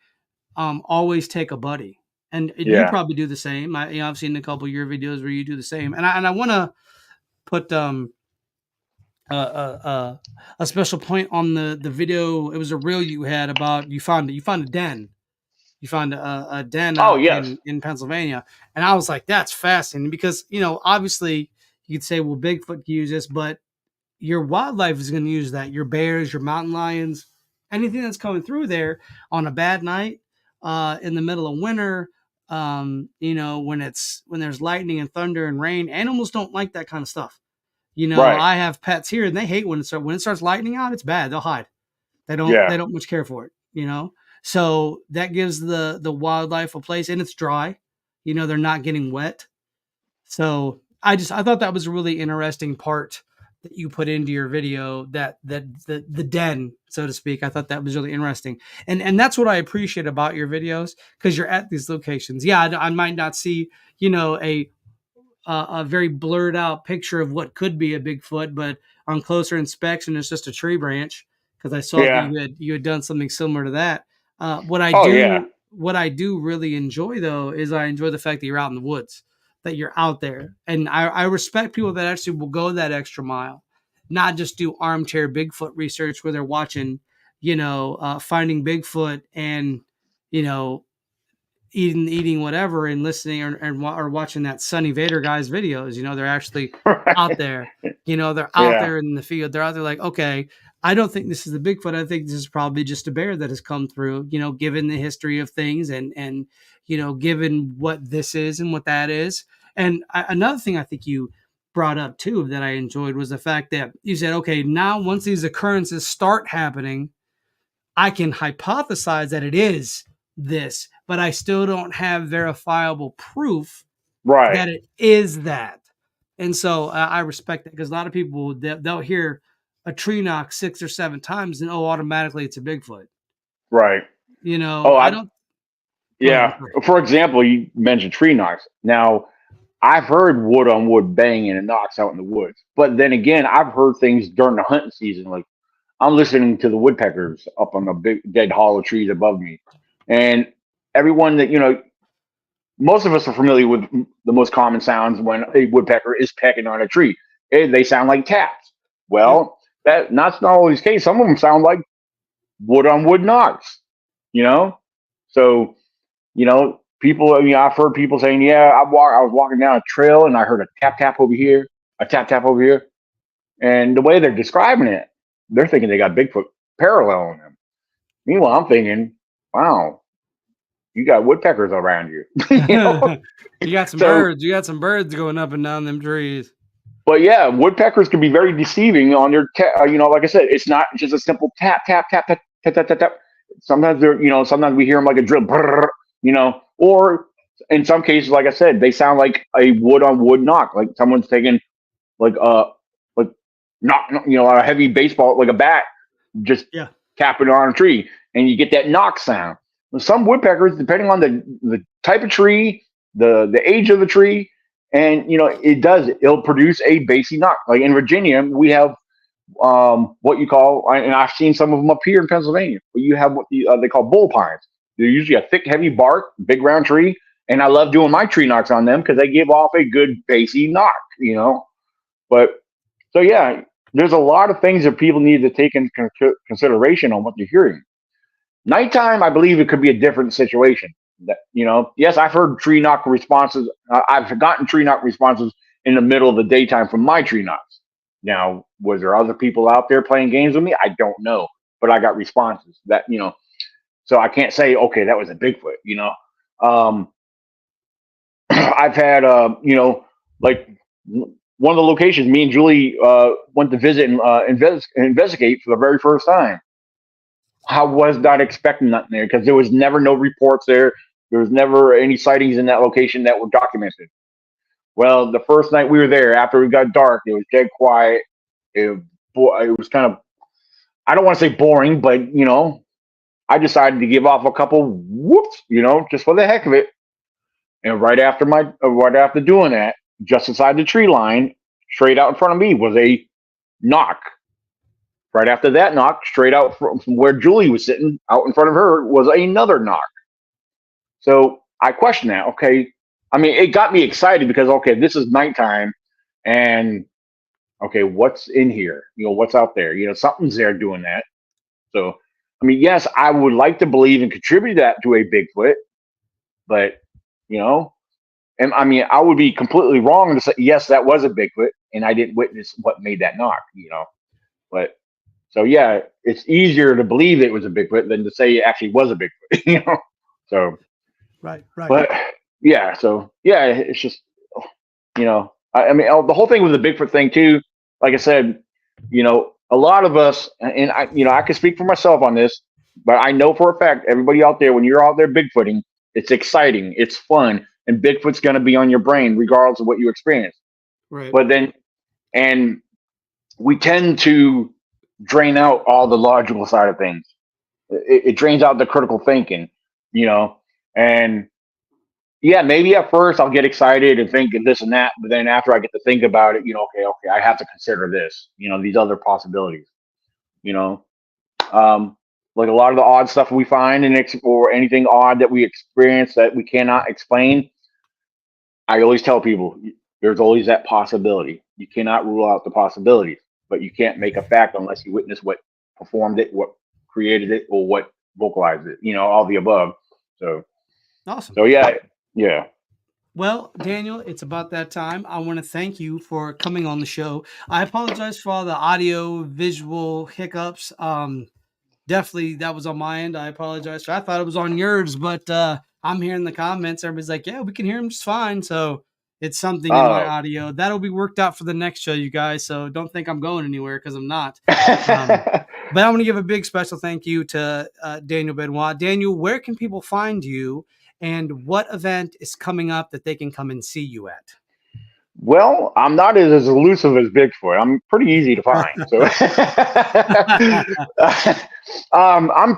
always take a buddy. And you Yeah. probably do the same. I've seen a couple of your videos where you do the same. And I want to put a special point on the video. It was a reel you had about you found a den. You found a den Oh, out yes. in Pennsylvania, and I was like, that's fascinating, because obviously you could say, well, Bigfoot can use this, but your wildlife is going to use that. Your bears, your mountain lions, anything that's coming through there on a bad night, in the middle of winter. when there's lightning and thunder and rain, animals don't like that kind of stuff. Right. I have pets here and they hate when it starts lightning out, it's bad. They'll hide. They Yeah. don't much care for it. So that gives the wildlife a place, and it's dry. They're not getting wet. So I thought that was a really interesting part that you put into your video, that the den, so to speak. I thought that was really interesting. And that's what I appreciate about your videos, because you're at these locations. Yeah, I might not see, a very blurred out picture of what could be a Bigfoot, but on closer inspection, it's just a tree branch, because I saw Yeah. that you had done something similar to that. What Yeah. I do really enjoy, though, is I enjoy the fact that you're out in the woods, that you're out there, and I respect people that actually will go that extra mile, not just do armchair Bigfoot research where they're watching, Finding Bigfoot and you know eating whatever and listening or watching that Sunny Vader guy's videos. They're actually out there. They're out Yeah. there in the field. They're out there like, okay, I don't think this is the Bigfoot. I think this is probably just a bear that has come through, given the history of things and given what this is and what that is. And another thing I think you brought up too that I enjoyed was the fact that you said, okay, now once these occurrences start happening, I can hypothesize that it is this, but I still don't have verifiable proof Right. that it is that. And so I respect that, because a lot of people, they'll hear a tree knock 6 or 7 times and automatically it's a Bigfoot. Right. Oh, I don't. Go ahead. yeah. For example, you mentioned tree knocks. Now, I've heard wood on wood banging and knocks out in the woods, but then again, I've heard things during the hunting season. Like, I'm listening to the woodpeckers up on the big dead hollow trees above me, and everyone that most of us are familiar with the most common sounds when a woodpecker is pecking on a tree. They sound like taps. Yep. Well, that's not always the case. Some of them sound like wood on wood knocks. You know, so people. I've heard people saying, "Yeah, I was walking down a trail and I heard a tap tap over here, a tap tap over here," and the way they're describing it, they're thinking they got Bigfoot paralleling them. Meanwhile, I'm thinking, "Wow, you got woodpeckers around you." You got some So, birds. You got some birds going up and down them trees. but yeah, woodpeckers can be very deceiving on their, like I said, it's not just a simple tap, tap, tap, tap, tap, tap, tap, tap. Sometimes sometimes we hear them like a drill, or in some cases, like I said, they sound like a wood on wood knock, like someone's taking like like a heavy baseball, like a bat, just Yeah. tapping on a tree, and you get that knock sound. Some woodpeckers, depending on the type of tree, the age of the tree, and it'll produce a bassy knock. Like in Virginia, we have what you call, and I've seen some of them up here in Pennsylvania, but you have what they call bull pines. They're usually a thick, heavy bark, big round tree, and I love doing my tree knocks on them because they give off a good bassy knock. But so yeah, there's a lot of things that people need to take into consideration on what they're hearing. Nighttime, I believe it could be a different situation. Yes, I've heard tree knock responses. I've gotten tree knock responses in the middle of the daytime from my tree knocks. Now, was there other people out there playing games with me? I don't know, but I got responses so I can't say, okay, that was a Bigfoot. I've had, like one of the locations me and Julie went to visit and investigate for the very first time. I was not expecting nothing there because there was never no reports there. There was never any sightings in that location that were documented. Well, the first night we were there, after it got dark, it was dead quiet. It was kind of, I don't want to say boring, but I decided to give off a couple whoops, just for the heck of it. And right after doing that, just inside the tree line, straight out in front of me was a knock. Right after that knock, straight out from where Julie was sitting, out in front of her, was another knock. So I questioned that. Okay, I mean, it got me excited because okay, this is nighttime, and okay, what's in here? What's out there? Something's there doing that. So, I mean, yes, I would like to believe and contribute that to a Bigfoot, but and I mean, I would be completely wrong to say yes, that was a Bigfoot, and I didn't witness what made that knock. But so yeah, it's easier to believe it was a Bigfoot than to say it actually was a Bigfoot. So Right. but yeah, so yeah, it's just I mean, the whole thing with the Bigfoot thing too. Like I said, a lot of us, and I can speak for myself on this, but I know for a fact everybody out there, when you're out there Bigfooting, it's exciting, it's fun, and Bigfoot's going to be on your brain regardless of what you experience. Right. But then, and we tend to drain out all the logical side of things. It drains out the critical thinking, you know, and yeah, maybe at first I'll get excited and think of this and that, but then after I get to think about it, okay, I have to consider this, these other possibilities, you know, um, like a lot of the odd stuff we find or anything odd that we experience that we cannot explain. I always tell people there's always that possibility. You cannot rule out the possibilities, but you can't make a fact unless you witness what performed it, what created it, or what vocalized it. All the above. So, Awesome. so yeah, yeah. Well, Daniel, it's about that time. I want to thank you for coming on the show. I apologize for all the audio, visual hiccups. Definitely that was on my end. I apologize. I thought it was on yours, but I'm hearing the comments. Everybody's like, yeah, we can hear him just fine. So it's something in my Oh. audio. That'll be worked out for the next show, you guys. So don't think I'm going anywhere because I'm not. But I want to give a big special thank you to Daniel Benoit. Daniel, where can people find you, and what event is coming up that they can come and see you at? Well, I'm not as elusive as Bigfoot. I'm pretty easy to find. So, I'm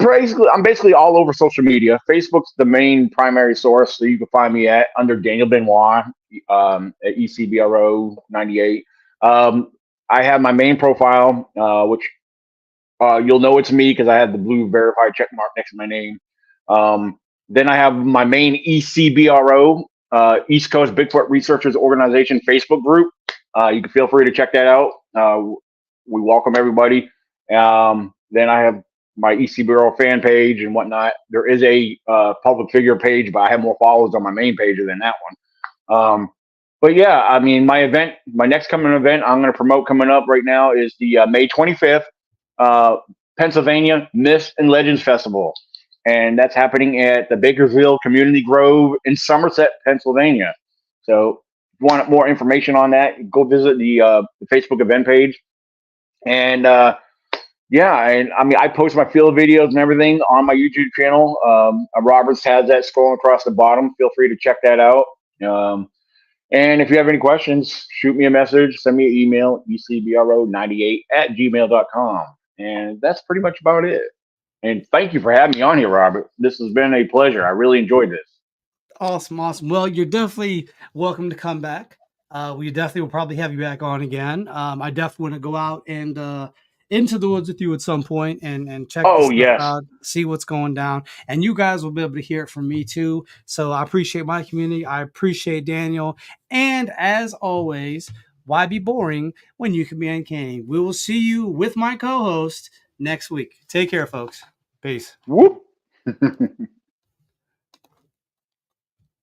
basically all over social media. Facebook's the main primary source, so you can find me at under Daniel Benoit at ECBRO 98. I have my main profile, which you'll know it's me because I have the blue verified check mark next to my name. Then I have my main ECBRO, East Coast Bigfoot Researchers Organization Facebook group. You can feel free to check that out. We welcome everybody. Then I have my ECBRO fan page and whatnot. There is a public figure page, but I have more followers on my main page than that one. But yeah, I mean, my next coming event I'm going to promote coming up right now is the May 25th Pennsylvania Myths and Legends Festival. And that's happening at the Bakersville Community Grove in Somerset, Pennsylvania. So if you want more information on that, go visit the Facebook event page. And yeah, and I mean, I post my field videos and everything on my YouTube channel. Roberts has that scrolling across the bottom. Feel free to check that out. And if you have any questions, shoot me a message, send me an email, ecbro98@gmail.com. And that's pretty much about it. And thank you for having me on here, Robert. This has been a pleasure. I really enjoyed this. Awesome. Well, you're definitely welcome to come back. We definitely will probably have you back on again. I definitely want to go out and into the woods with you at some point and check this stuff out, see what's going down. And you guys will be able to hear it from me too. So I appreciate my community. I appreciate Daniel. And as always, why be boring when you can be uncanny? We will see you with my co-host next week. Take care, folks. Peace. Whoop.